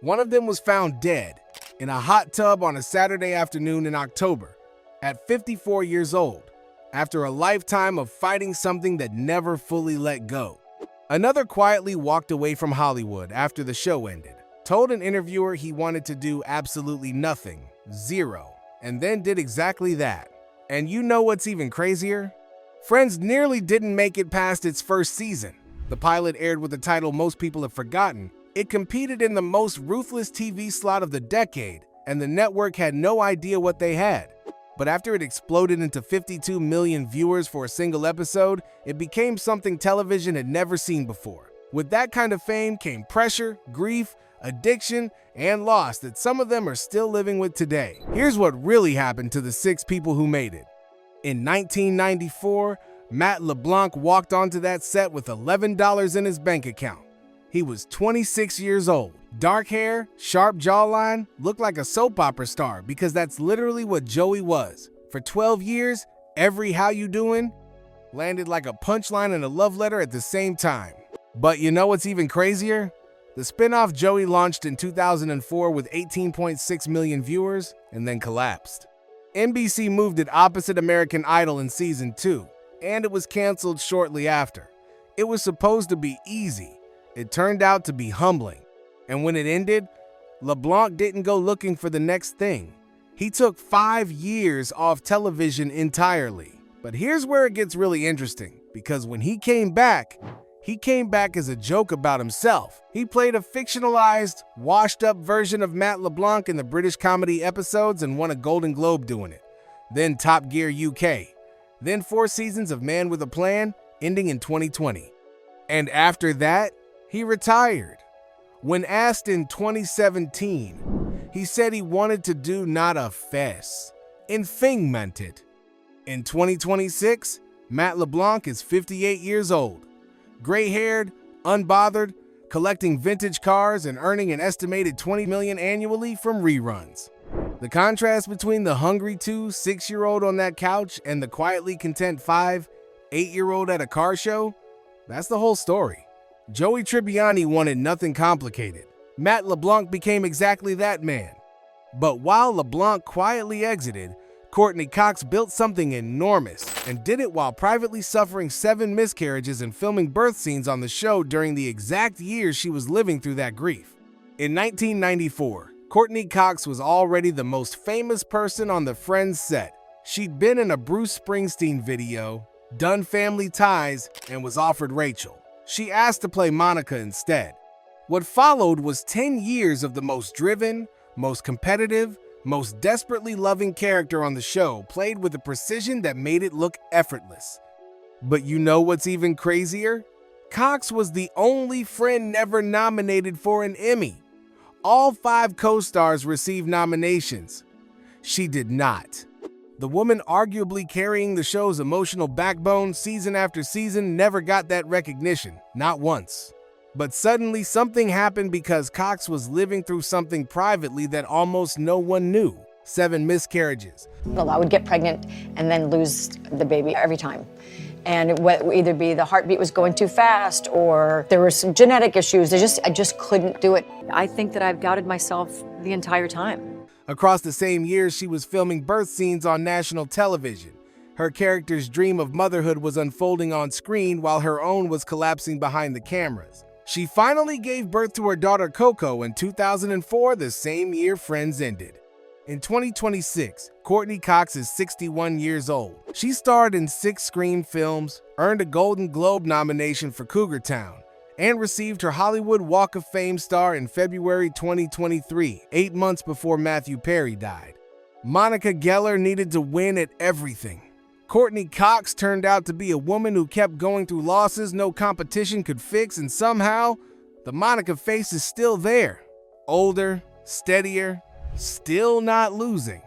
One of them was found dead in a hot tub on a Saturday afternoon in October, at 54 years old, after a lifetime of fighting something that never fully let go. Another quietly walked away from Hollywood after the show ended, told an interviewer he wanted to do absolutely nothing, zero, and then did exactly that. And you know what's even crazier? Friends nearly didn't make it past its first season. The pilot aired with a title most people have forgotten. It competed in the most ruthless TV slot of the decade, and the network had no idea what they had. But after it exploded into 52 million viewers for a single episode, it became something television had never seen before. With that kind of fame came pressure, grief, addiction, and loss that some of them are still living with today. Here's what really happened to the 6 people who made it. In 1994, Matt LeBlanc walked onto that set with $11 in his bank account. He was 26 years old. Dark hair, sharp jawline, looked like a soap opera star because that's literally what Joey was. For 12 years, every "how you doing" landed like a punchline and a love letter at the same time. But you know what's even crazier? The spinoff Joey launched in 2004 with 18.6 million viewers and then collapsed. NBC moved it opposite American Idol in season 2, and it was canceled shortly after. It was supposed to be easy. It turned out to be humbling. And when it ended, LeBlanc didn't go looking for the next thing. He took 5 years off television entirely. But here's where it gets really interesting, because when he came back as a joke about himself. He played a fictionalized, washed-up version of Matt LeBlanc in the British comedy episodes and won a Golden Globe doing it. Then Top Gear UK. Then 4 seasons of Man with a Plan, ending in 2020. And after that, he retired. When asked in 2017, he said he wanted to do not a fess, and Thing meant it. In 2026, Matt LeBlanc is 58 years old. Gray-haired, unbothered, collecting vintage cars and earning an estimated $20 million annually from reruns. The contrast between the hungry 6-year-old on that couch and the quietly content 8-year-old at a car show, that's the whole story. Joey Tribbiani wanted nothing complicated. Matt LeBlanc became exactly that man. But while LeBlanc quietly exited, Courteney Cox built something enormous and did it while privately suffering 7 miscarriages and filming birth scenes on the show during the exact years she was living through that grief. In 1994, Courteney Cox was already the most famous person on the Friends set. She'd been in a Bruce Springsteen video, done Family Ties, and was offered Rachel. She asked to play Monica instead. What followed was 10 years of the most driven, most competitive, most desperately loving character on the show, played with a precision that made it look effortless. But you know what's even crazier? Cox was the only friend never nominated for an Emmy. All 5 co-stars received nominations. She did not. The woman arguably carrying the show's emotional backbone season after season never got that recognition, not once. But suddenly something happened because Cox was living through something privately that almost no one knew. 7 miscarriages. I would get pregnant and then lose the baby every time. And it would either be the heartbeat was going too fast or there were some genetic issues. I just couldn't do it. I think that I've doubted myself the entire time. Across the same years, she was filming birth scenes on national television. Her character's dream of motherhood was unfolding on screen while her own was collapsing behind the cameras. She finally gave birth to her daughter Coco in 2004, the same year Friends ended. In 2026, Courteney Cox is 61 years old. She starred in 6 screen films, earned a Golden Globe nomination for Cougar Town, and received her Hollywood Walk of Fame star in February 2023, 8 months before Matthew Perry died. Monica Geller needed to win at everything. Courteney Cox turned out to be a woman who kept going through losses no competition could fix, and somehow, the Monica face is still there. Older, steadier, still not losing.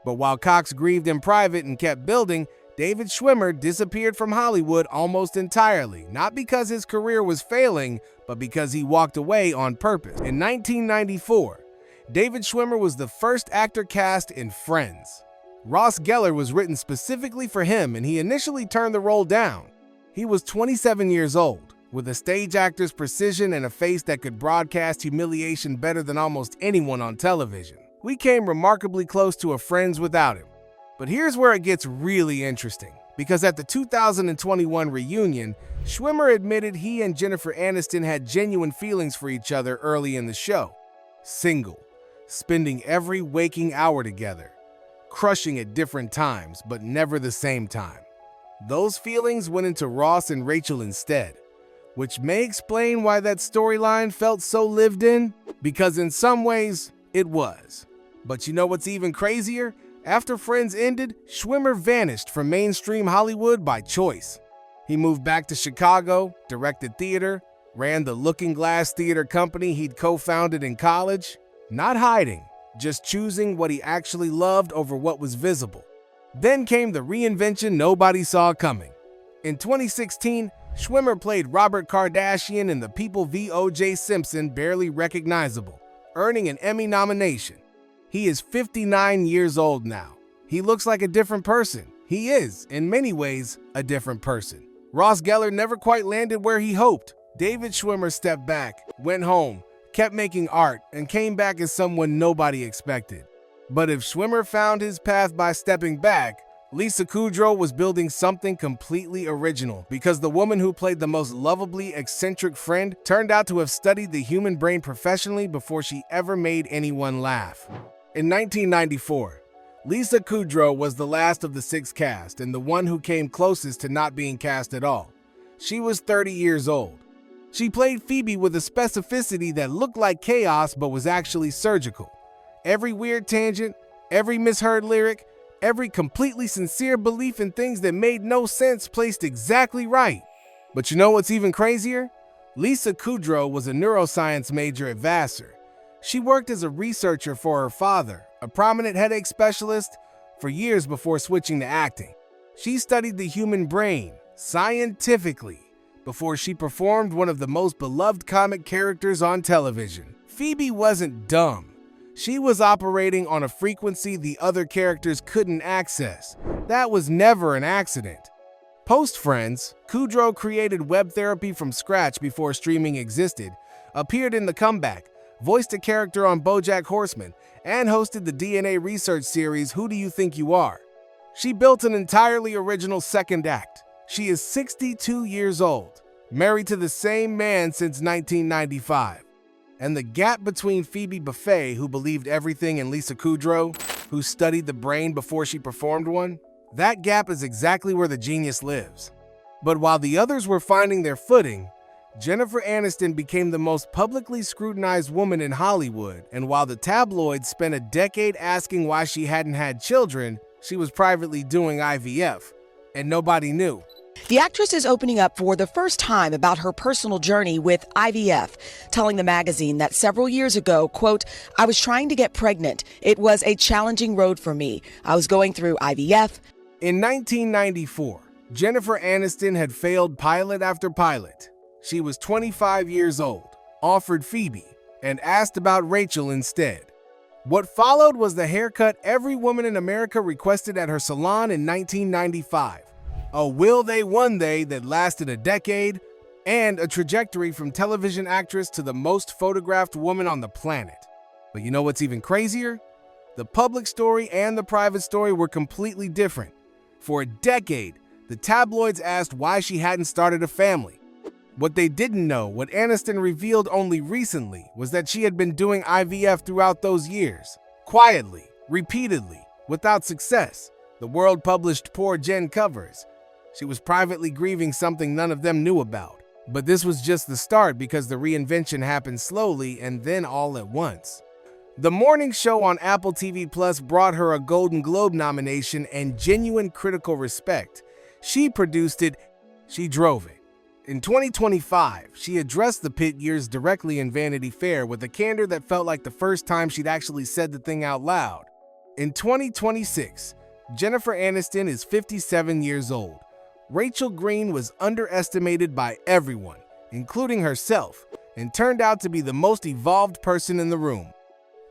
But while Cox grieved in private and kept building, David Schwimmer disappeared from Hollywood almost entirely, not because his career was failing, but because he walked away on purpose. In 1994, David Schwimmer was the first actor cast in Friends. Ross Geller was written specifically for him, and he initially turned the role down. He was 27 years old. With a stage actor's precision and a face that could broadcast humiliation better than almost anyone on television, we came remarkably close to a friends without him. But here's where it gets really interesting, because at the 2021 reunion, Schwimmer admitted he and Jennifer Aniston had genuine feelings for each other early in the show. Single, spending every waking hour together, crushing at different times, but never the same time. Those feelings went into Ross and Rachel instead, which may explain why that storyline felt so lived in, because in some ways, it was. But you know what's even crazier? After Friends ended, Schwimmer vanished from mainstream Hollywood by choice. He moved back to Chicago, directed theater, ran the Looking Glass Theater company he'd co-founded in college, not hiding, just choosing what he actually loved over what was visible. Then came the reinvention nobody saw coming. In 2016, Schwimmer played Robert Kardashian in The People v. O.J. Simpson Barely Recognizable, earning an Emmy nomination. He is 59 years old now. He looks like a different person. He is, in many ways, a different person. Ross Geller never quite landed where he hoped. David Schwimmer stepped back, went home, kept making art, and came back as someone nobody expected. But if Schwimmer found his path by stepping back, Lisa Kudrow was building something completely original, because the woman who played the most lovably eccentric friend turned out to have studied the human brain professionally before she ever made anyone laugh. In 1994, Lisa Kudrow was the last of the 6 cast and the one who came closest to not being cast at all. She was 30 years old. She played Phoebe with a specificity that looked like chaos but was actually surgical. Every weird tangent, every misheard lyric, every completely sincere belief in things that made no sense placed exactly right. But you know what's even crazier? Lisa Kudrow was a neuroscience major at Vassar. She worked as a researcher for her father, a prominent headache specialist, for years before switching to acting. She studied the human brain, scientifically, before she performed one of the most beloved comic characters on television. Phoebe wasn't dumb. She was operating on a frequency the other characters couldn't access. That was never an accident. Post-Friends, Kudrow created web therapy from scratch before streaming existed, appeared in The Comeback, voiced a character on BoJack Horseman, and hosted the DNA research series Who Do You Think You Are? She built an entirely original second act. She is 62 years old, married to the same man since 1995. And the gap between Phoebe Buffay, who believed everything, and Lisa Kudrow, who studied the brain before she performed one, that gap is exactly where the genius lives. But while the others were finding their footing, Jennifer Aniston became the most publicly scrutinized woman in Hollywood, and while the tabloids spent a decade asking why she hadn't had children, she was privately doing IVF, and nobody knew. The actress is opening up for the first time about her personal journey with IVF, telling the magazine that several years ago, quote, "I was trying to get pregnant. It was a challenging road for me. I was going through IVF." In 1994, Jennifer Aniston had failed pilot after pilot. She was 25 years old, offered Phoebe, and asked about Rachel instead. What followed was the haircut every woman in America requested at her salon in 1995. A will they, won they that lasted a decade, and a trajectory from television actress to the most photographed woman on the planet. But you know what's even crazier? The public story and the private story were completely different. For a decade, the tabloids asked why she hadn't started a family. What they didn't know, what Aniston revealed only recently, was that she had been doing IVF throughout those years. Quietly, repeatedly, without success. The world published poor Jen covers. She was privately grieving something none of them knew about. But this was just the start, because the reinvention happened slowly and then all at once. The morning show on Apple TV Plus brought her a Golden Globe nomination and genuine critical respect. She produced it, she drove it. In 2025, she addressed the pit years directly in Vanity Fair with a candor that felt like the first time she'd actually said the thing out loud. In 2026, Jennifer Aniston is 57 years old. Rachel Green was underestimated by everyone, including herself, and turned out to be the most evolved person in the room.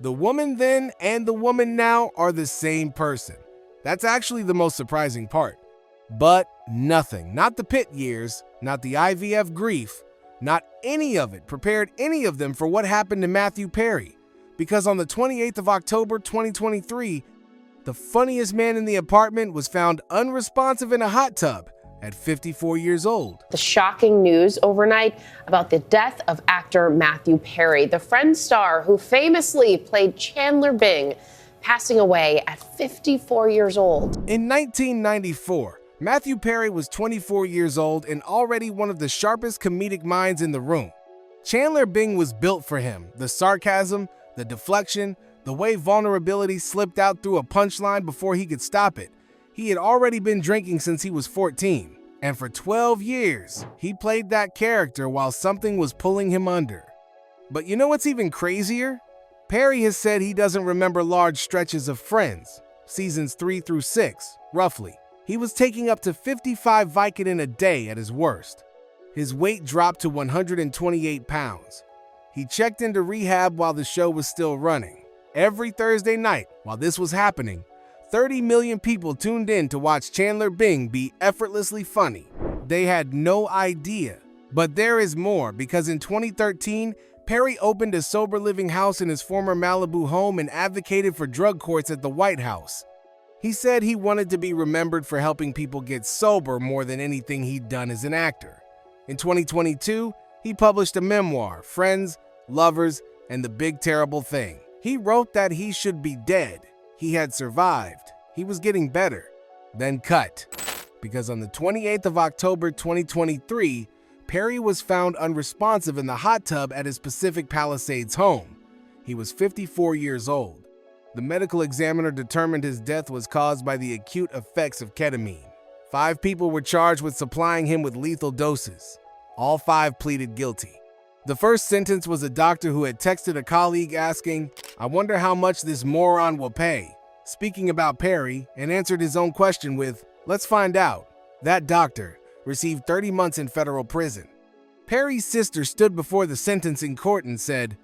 The woman then and the woman now are the same person. That's actually the most surprising part. But nothing, not the pit years, not the IVF grief, Not any of it prepared any of them for what happened to Matthew Perry, because on the 28th of October 2023, the funniest man in the apartment was found unresponsive in a hot tub at 54 years old. The shocking news overnight about the death of actor Matthew Perry, the Friends star who famously played Chandler Bing, passing away at 54 years old. In 1994, Matthew Perry was 24 years old and already one of the sharpest comedic minds in the room. Chandler Bing was built for him. The sarcasm, the deflection, the way vulnerability slipped out through a punchline before he could stop it. He had already been drinking since he was 14, and for 12 years, he played that character while something was pulling him under. But you know what's even crazier? Perry has said he doesn't remember large stretches of Friends, seasons 3 through 6, roughly. He was taking up to 55 Vicodin a day at his worst. His weight dropped to 128 pounds. He checked into rehab while the show was still running. Every Thursday night, while this was happening, 30 million people tuned in to watch Chandler Bing be effortlessly funny. They had no idea. But there is more, because in 2013, Perry opened a sober living house in his former Malibu home and advocated for drug courts at the White House. He said he wanted to be remembered for helping people get sober more than anything he'd done as an actor. In 2022, he published a memoir, Friends, Lovers, and the Big Terrible Thing. He wrote that he should be dead. He had survived. He was getting better. Then cut. Because on the 28th of October 2023, Perry was found unresponsive in the hot tub at his Pacific Palisades home. He was 54 years old. The medical examiner determined his death was caused by the acute effects of ketamine. 5 people were charged with supplying him with lethal doses. All 5 pleaded guilty. The first sentence was a doctor who had texted a colleague asking, "I wonder how much this moron will pay," speaking about Perry, and answered his own question with, "Let's find out." That doctor received 30 months in federal prison. Perry's sister stood before the sentencing court and said,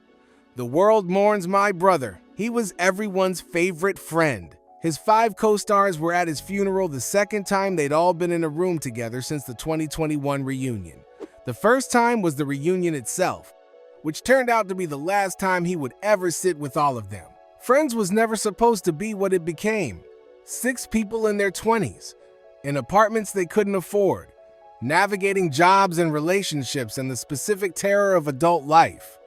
"The world mourns my brother. He was everyone's favorite friend." His 5 co-stars were at his funeral, the second time they'd all been in a room together since the 2021 reunion. The first time was the reunion itself, which turned out to be the last time he would ever sit with all of them. Friends was never supposed to be what it became. 6 people in their 20s, in apartments they couldn't afford, navigating jobs and relationships and the specific terror of adult life.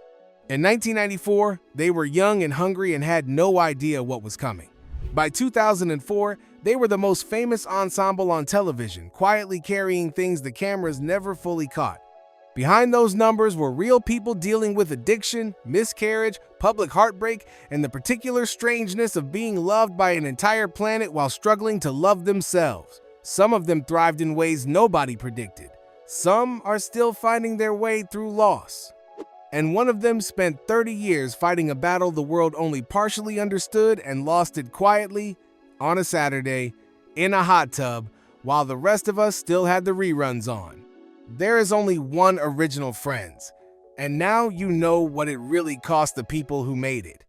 In 1994, they were young and hungry and had no idea what was coming. By 2004, they were the most famous ensemble on television, quietly carrying things the cameras never fully caught. Behind those numbers were real people dealing with addiction, miscarriage, public heartbreak, and the particular strangeness of being loved by an entire planet while struggling to love themselves. Some of them thrived in ways nobody predicted. Some are still finding their way through loss. And one of them spent 30 years fighting a battle the world only partially understood and lost it quietly on a Saturday in a hot tub while the rest of us still had the reruns on. There is only one original Friends, and now you know what it really cost the people who made it.